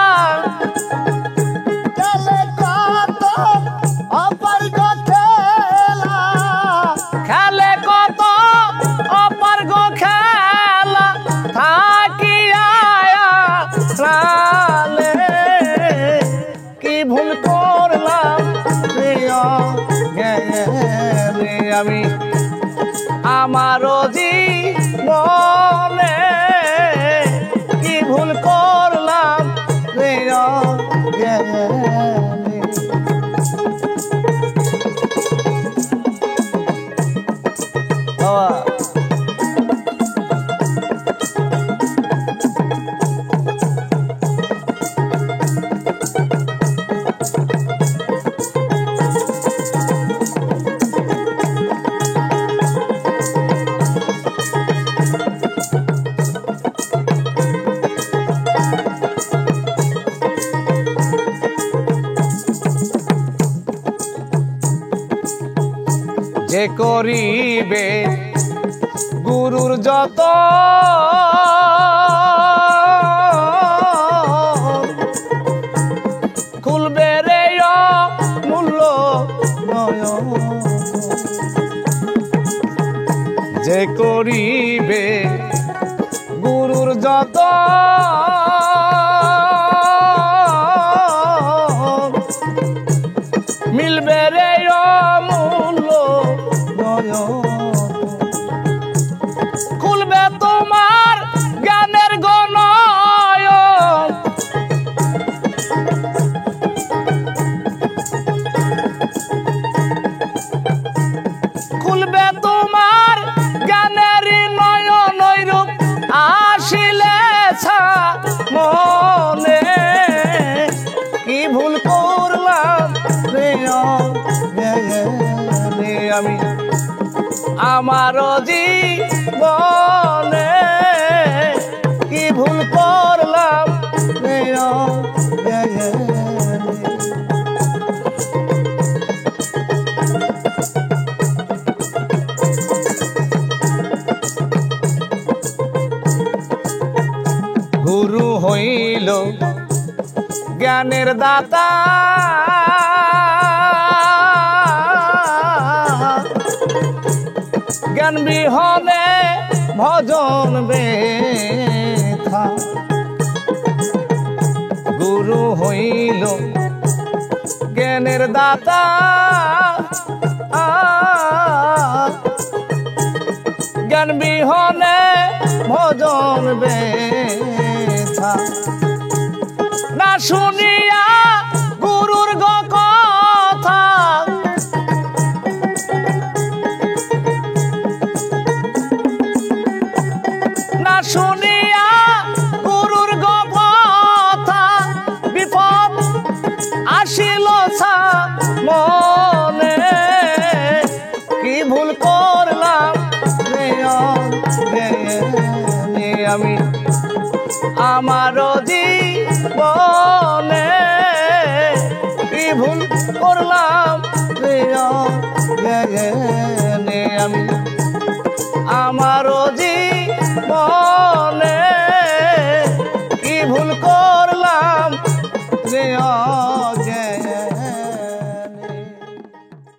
চলে কত অপার্গ খেলা খেলে কত অপার্গ খেলা থাকিয়া প্রাণে কি ভুল করলাম প্রিয় জ্ঞানে আমি আমারও জীবনে কি ভুল করলাম প্রিয় জ্ঞানে বাবা যে করিবে গুরুর যত খুলবে রে মূল্য নয়ন যে করিবে গুরুর যত মিলবে রে মূল্য খুলবে তোমার জ্ঞানের গণয়ন খুলবে তোমার জ্ঞানের নয়ন রূপ আসিলে মনে কি ভুল করলাম রে আমি আমারও জীবনে কি ভুল করলাম গুরু হইল জ্ঞানের দাতা জ্ঞান বিহনে ভজন বেথা গুরু হইল জ্ঞানের দাতা জ্ঞান বিহনে ভজন বেথা না শুনিয়া গুরুর কথা না শুনিয়া গুরুর কথা বিপদ আসিল মনে কি ভুল করলাম আমি আমারও জীবনে কি ভুল করলাম আমি আমারও জীবন